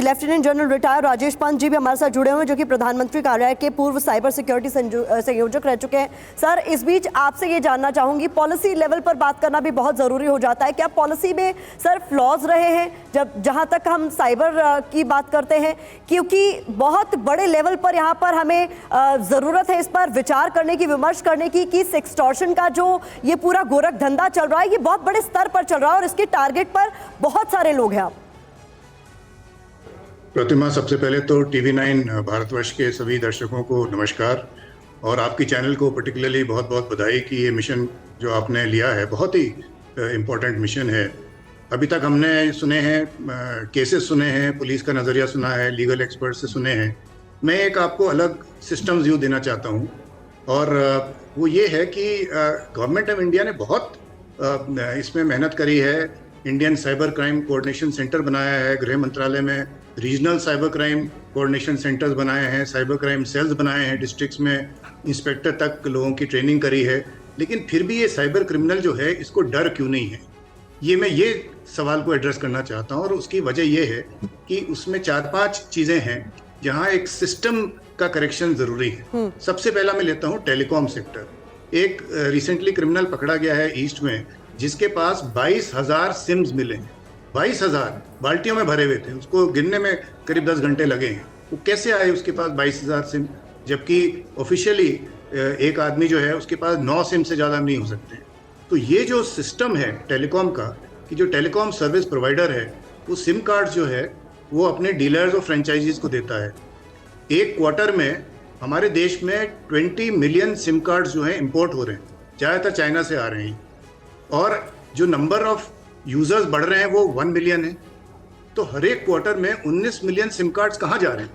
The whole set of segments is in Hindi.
Lieutenant general retire Rajesh Pant ji भी हमारे साथ जुड़े हुए हैं, जो कि प्रधानमंत्री कार्यालय के पूर्व साइबर सिक्योरिटी संयोजक रह चुके हैं। सर, इस बीच आपसे ये जानना चाहूंगी, पॉलिसी लेवल पर बात करना भी बहुत ज़रूरी हो जाता है। क्या पॉलिसी में सर फ्लॉज रहे हैं जहां तक हम साइबर की बात करते हैं? क्योंकि बहुत बड़े लेवल पर यहाँ पर हमें ज़रूरत है इस पर विचार करने की, विमर्श करने की कि सेक्सटॉर्शन का जो ये पूरा गोरख धंधा चल रहा है, ये बहुत बड़े स्तर पर चल रहा है और इसके टारगेट पर बहुत सारे लोग हैं। प्रतिमा, सबसे पहले तो TV9 भारतवर्ष के सभी दर्शकों को नमस्कार, और आपकी चैनल को पर्टिकुलरली बहुत बहुत बधाई कि ये मिशन जो आपने लिया है बहुत ही इम्पोर्टेंट मिशन है। अभी तक हमने सुने हैं, केसेस सुने हैं, पुलिस का नज़रिया सुना है, लीगल एक्सपर्ट से सुने हैं। मैं एक आपको अलग सिस्टम व्यू देना चाहता हूँ, और वो ये है कि गवर्नमेंट ऑफ इंडिया ने बहुत इसमें मेहनत करी है। Indian cyber crime coordination centre बनाया है, गृह मंत्रालय में regional cyber crime coordination centres बनाए हैं, साइबर क्राइम सेल्स बनाए हैं, डिस्ट्रिक्ट्स में इंस्पेक्टर तक लोगों की ट्रेनिंग करी है। लेकिन फिर भी ये साइबर क्रिमिनल जो है, इसको डर क्यों नहीं है, ये मैं ये सवाल को एड्रेस करना चाहता हूँ। और उसकी वजह ये है कि उसमें 4-5 चीज़ें हैं जहाँ एक सिस्टम का करेक्शन ज़रूरी है। सबसे पहला मैं लेता हूँ टेलीकॉम सेक्टर। एक रिसेंटली क्रिमिनल पकड़ा गया है ईस्ट में, जिसके पास 22,000 सिम्स मिले हैं। 22,000 बाल्टियों में भरे हुए थे, उसको गिनने में करीब 10 घंटे लगे हैं। वो कैसे आए उसके पास 22,000 सिम, जबकि ऑफिशियली एक आदमी जो है उसके पास 9 सिम से ज़्यादा नहीं हो सकते। तो ये जो सिस्टम है टेलीकॉम का, कि जो टेलीकॉम सर्विस प्रोवाइडर है वो सिम कार्ड जो है वो अपने डीलर्स और फ्रेंचाइजीज को देता है। एक क्वार्टर में हमारे देश में 20 मिलियन सिम कार्ड्स जो हैं इंपोर्ट हो रहे हैं, ज़्यादातर चाइना से आ रहे हैं, और जो नंबर ऑफ यूजर्स बढ़ रहे हैं वो 1 मिलियन है। तो हर एक क्वार्टर में 19 मिलियन सिम कार्ड्स कहाँ जा रहे हैं?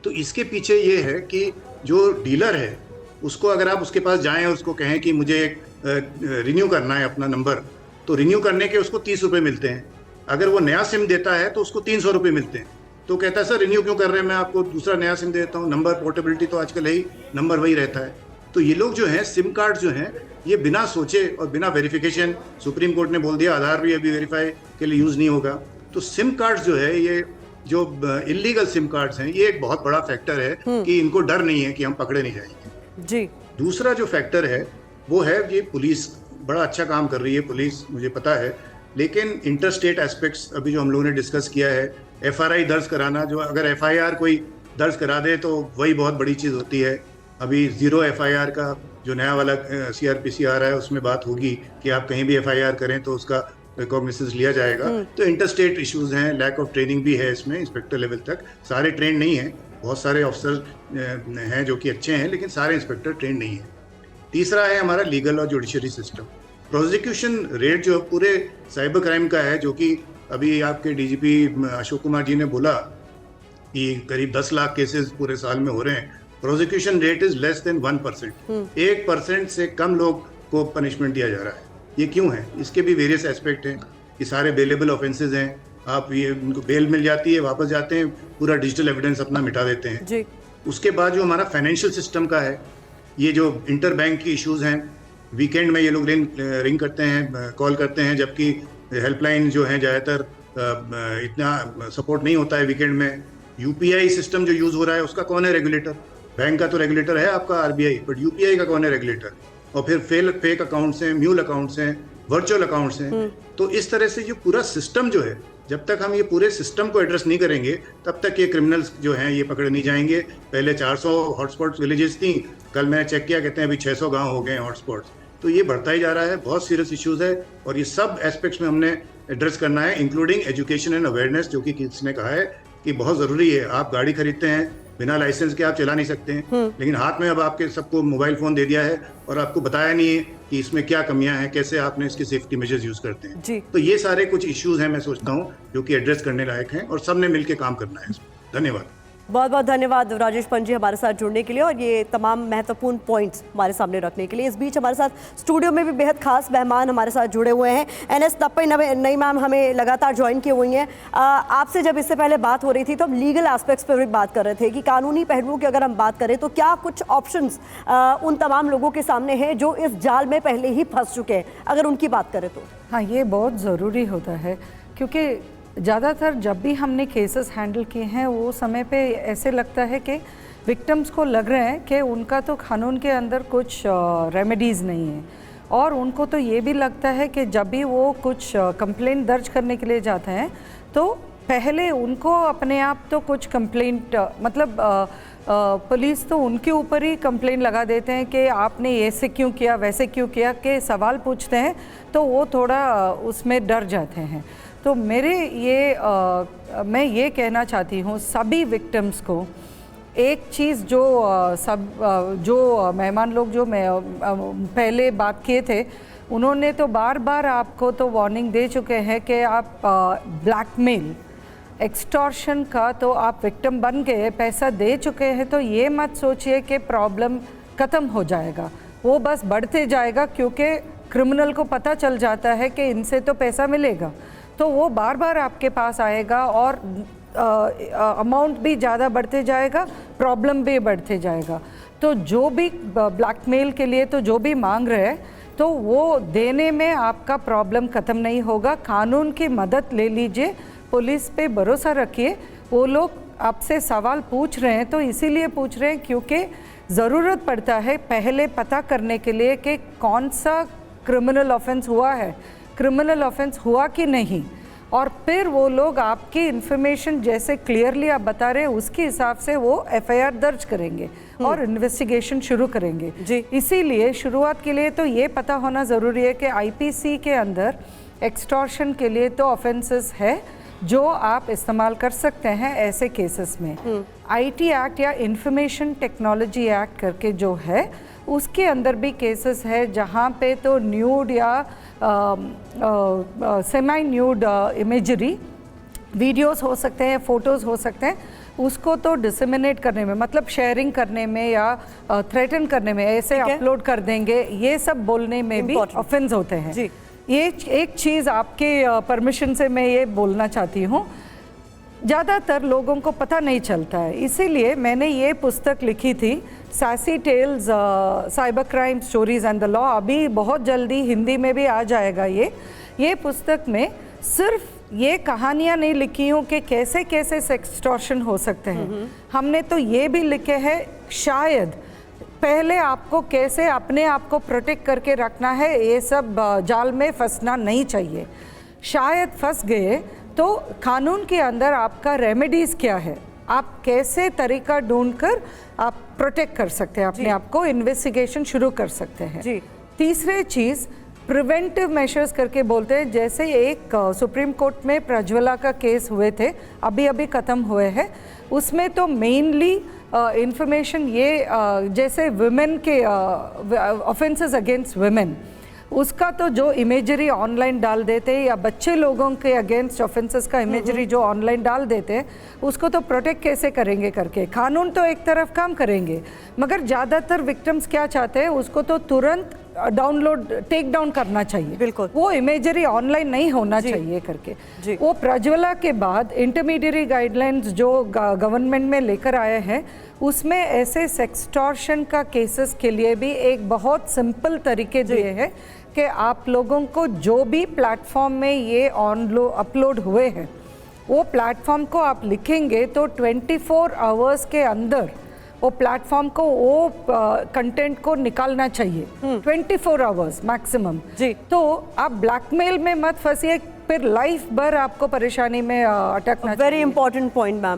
तो इसके पीछे ये है कि जो डीलर है उसको, अगर आप उसके पास जाएं, उसको कहें कि मुझे रिन्यू करना है अपना नंबर, तो रिन्यू करने के उसको 30 रुपये मिलते हैं। अगर वो नया सिम देता है तो उसको 300 रुपये मिलते हैं। तो कहता है सर रिन्यू क्यों कर रहे हैं, मैं आपको दूसरा नया सिम देता हूँ, नंबर पोर्टेबिलिटी तो आजकल है ही, नंबर वही रहता है। तो ये लोग जो हैं सिम कार्ड जो हैं ये बिना सोचे और बिना वेरिफिकेशन, सुप्रीम कोर्ट ने बोल दिया आधार भी अभी वेरीफाई के लिए यूज़ नहीं होगा। तो सिम कार्ड्स जो है, ये जो इलीगल सिम कार्ड्स हैं, ये एक बहुत बड़ा फैक्टर है कि इनको डर नहीं है कि हम पकड़े नहीं जाएंगे जी। दूसरा जो फैक्टर है वो है ये पुलिस बड़ा अच्छा काम कर रही है, पुलिस मुझे पता है, लेकिन इंटर स्टेट एस्पेक्ट्स अभी जो हम लोगों ने डिस्कस किया है, FRI दर्ज कराना, जो अगर FIR कोई दर्ज करा दे तो वही बहुत बड़ी चीज़ होती है। अभी 0 FIR का जो नया वाला CRPC आ रहा है उसमें बात होगी कि आप कहीं भी FIR करें तो उसका रिकॉग्निसेंस लिया जाएगा। तो इंटर स्टेट इशूज़ हैं, लैक ऑफ ट्रेनिंग भी है इसमें, इंस्पेक्टर लेवल तक सारे ट्रेंड नहीं हैं, बहुत सारे ऑफिसर हैं जो कि अच्छे हैं, लेकिन सारे इंस्पेक्टर ट्रेंड नहीं हैं। तीसरा है हमारा लीगल और जुडिशरी सिस्टम। प्रोसिक्यूशन रेट जो पूरे साइबर क्राइम का है, जो कि अभी आपके DGP अशोक कुमार जी ने बोला कि करीब 10 लाख केसेस पूरे साल में हो रहे हैं, prosecution rate is less than 1%। 1% से कम लोग को पनिशमेंट दिया जा रहा है। ये क्यों है? इसके भी वेरियस एस्पेक्ट हैं कि सारे बेलेबल ऑफेंसेज हैं, आप ये उनको बेल मिल जाती है, वापस जाते हैं, पूरा डिजिटल एविडेंस अपना मिटा देते हैं जी। उसके बाद जो हमारा फाइनेंशियल सिस्टम का है, ये जो इंटर बैंक की इश्यूज हैं, वीकेंड में ये लोग रिंग करते हैं, कॉल करते हैं, जबकि हेल्पलाइन जो है ज़्यादातर इतना सपोर्ट नहीं होता है वीकेंड में। UPI सिस्टम जो यूज़ हो रहा है उसका कौन है रेगुलेटर? बैंक का तो रेगुलेटर है आपका RBI, बट UPI का कौन है रेगुलेटर? और फिर फेक अकाउंट्स हैं, म्यूल अकाउंट्स हैं, वर्चुअल अकाउंट्स हैं। तो इस तरह से ये पूरा सिस्टम जो है, जब तक हम ये पूरे सिस्टम को एड्रेस नहीं करेंगे तब तक ये क्रिमिनल्स जो हैं ये पकड़े नहीं जाएंगे। पहले 400 हॉटस्पॉट विलेजेस थी, कल मैंने चेक किया, कहते हैं अभी 600 गाँव हो गए हॉटस्पॉट्स। तो ये बढ़ता ही जा रहा है, बहुत सीरियस इश्यूज है, और ये सब एस्पेक्ट्स में हमने एड्रेस करना है, इंक्लूडिंग एजुकेशन एंड अवेयरनेस, जो कि किसने कहा है कि बहुत ज़रूरी है। आप गाड़ी खरीदते हैं, बिना लाइसेंस के आप चला नहीं सकते हैं, लेकिन हाथ में अब आपके सबको मोबाइल फ़ोन दे दिया है और आपको बताया नहीं है कि इसमें क्या कमियां हैं, कैसे आपने इसके सेफ्टी मेजर्स यूज़ करते हैं जी। तो ये सारे कुछ इश्यूज हैं, मैं सोचता हूँ, जो कि एड्रेस करने लायक हैं, और सब ने मिलकर काम करना है। धन्यवाद। बहुत बहुत धन्यवाद राजेश पंत जी हमारे साथ जुड़ने के लिए और ये तमाम महत्वपूर्ण पॉइंट्स हमारे सामने रखने के लिए। इस बीच हमारे साथ स्टूडियो में भी बेहद खास मेहमान हमारे साथ जुड़े हुए हैं। NS तप्पई नई मैम हमें लगातार ज्वाइन की हुई हैं। आपसे जब इससे पहले बात हो रही थी तो हम लीगल एस्पेक्ट्स पर भी बात कर रहे थे कि कानूनी पहलुओं की अगर हम बात करें तो क्या कुछ ऑप्शंस उन तमाम लोगों के सामने हैं जो इस जाल में पहले ही फंस चुके हैं, अगर उनकी बात करें तो? हाँ, ये बहुत ज़रूरी होता है, क्योंकि ज़्यादातर जब भी हमने केसेस हैंडल किए हैं वो समय पे ऐसे लगता है कि विक्टिम्स को लग रहा है कि उनका तो कानून के अंदर कुछ रेमेडीज़ नहीं है, और उनको तो ये भी लगता है कि जब भी वो कुछ कंप्लेंट दर्ज करने के लिए जाते हैं तो पहले उनको अपने आप तो कुछ कंप्लेंट मतलब पुलिस तो उनके ऊपर ही कंप्लेंट लगा देते हैं कि आपने ऐसे क्यों किया वैसे क्यों किया, के सवाल पूछते हैं तो वो थोड़ा उसमें डर जाते हैं। तो मैं ये कहना चाहती हूँ सभी विक्टिम्स को एक चीज़ जो मेहमान लोग जो पहले बात किए थे उन्होंने तो बार बार आपको तो वार्निंग दे चुके हैं कि आप ब्लैकमेल एक्सटॉर्शन का तो आप विक्टिम बन गए, पैसा दे चुके हैं, तो ये मत सोचिए कि प्रॉब्लम ख़त्म हो जाएगा, वो बस बढ़ते जाएगा क्योंकि क्रिमिनल को पता चल जाता है कि इनसे तो पैसा मिलेगा, तो वो बार बार आपके पास आएगा और अमाउंट भी ज़्यादा बढ़ते जाएगा, प्रॉब्लम भी बढ़ते जाएगा। तो जो भी ब्लैकमेल के लिए तो जो भी मांग रहे हैं तो वो देने में आपका प्रॉब्लम ख़त्म नहीं होगा। कानून की मदद ले लीजिए, पुलिस पे भरोसा रखिए। वो लोग आपसे सवाल पूछ रहे हैं तो इसीलिए पूछ रहे हैं क्योंकि ज़रूरत पड़ता है पहले पता करने के लिए कि कौन सा क्रिमिनल ऑफेंस हुआ है, क्रिमिनल ऑफेंस हुआ कि नहीं, और फिर वो लोग आपकी इन्फॉर्मेशन जैसे क्लियरली आप बता रहे हैं उसके हिसाब से वो एफआईआर दर्ज करेंगे और इन्वेस्टिगेशन शुरू करेंगे जी। इसीलिए शुरुआत के लिए तो ये पता होना ज़रूरी है कि आईपीसी के अंदर एक्सटॉर्शन के लिए तो ऑफेंसेस है जो आप इस्तेमाल कर सकते हैं ऐसे केसेस में। आईटी एक्ट या इंफॉर्मेशन टेक्नोलॉजी एक्ट करके जो है उसके अंदर भी केसेस है जहाँ पे तो न्यूड या सेमी न्यूड इमेजरी वीडियोस हो सकते हैं, फ़ोटोज़ हो सकते हैं, उसको तो डिसेमिनेट करने में मतलब शेयरिंग करने में या थ्रेटन करने में ऐसे अपलोड कर देंगे, ये सब बोलने में भी ऑफेंस होते हैं जी। ये एक चीज़ आपके परमिशन से मैं ये बोलना चाहती हूँ, ज़्यादातर लोगों को पता नहीं चलता है, इसीलिए मैंने ये पुस्तक लिखी थी sassy tales cyber crime stories and the law. अभी बहुत जल्दी हिंदी में भी आ जाएगा ये पुस्तक में सिर्फ ये कहानियाँ नहीं लिखी हूँ कि कैसे कैसे सेक्सटॉर्शन हो सकते हैं, हमने तो ये भी लिखे हैं शायद पहले आपको कैसे अपने आप को प्रोटेक्ट करके रखना है, ये सब जाल में फंसना नहीं चाहिए। शायद फंस गए तो कानून के अंदर आपका रेमेडीज़ क्या है, आप कैसे तरीका ढूंढकर आप प्रोटेक्ट कर सकते हैं अपने आप को, इन्वेस्टिगेशन शुरू कर सकते हैं जी। तीसरे चीज़ प्रिवेंटिव मेजर्स करके बोलते हैं, जैसे एक सुप्रीम कोर्ट में प्रज्वला का केस हुए थे अभी अभी ख़त्म हुए हैं, उसमें तो मेनली इंफॉर्मेशन ये जैसे वुमेन के ऑफेंसेस अगेंस्ट वुमेन उसका तो जो इमेजरी ऑनलाइन डाल देते हैं या बच्चे लोगों के अगेंस्ट ऑफेंसेस का इमेजरी जो ऑनलाइन डाल देते हैं उसको तो प्रोटेक्ट कैसे करेंगे करके कानून तो एक तरफ काम करेंगे, मगर ज़्यादातर विक्टिम्स क्या चाहते हैं उसको तो तुरंत डाउनलोड टेक डाउन करना चाहिए, बिल्कुल वो इमेजरी ऑनलाइन नहीं होना चाहिए करके। वो प्रज्वला के बाद इंटरमीडिएट गाइडलाइंस जो गवर्नमेंट में लेकर आए हैं उसमें ऐसे सेक्सटॉर्शन का केसेस के लिए भी एक बहुत सिंपल तरीके दिए हैं कि आप लोगों को जो भी प्लेटफॉर्म में ये अपलोड हुए हैं वो प्लेटफॉर्म को आप लिखेंगे तो 24 आवर्स के अंदर वो प्लेटफॉर्म को वो कंटेंट को निकालना चाहिए, 24 आवर्स मैक्सिमम जी। तो आप ब्लैकमेल में मत फंसिए, फिर लाइफ भर आपको परेशानी में अटकना। Very important point ma'am.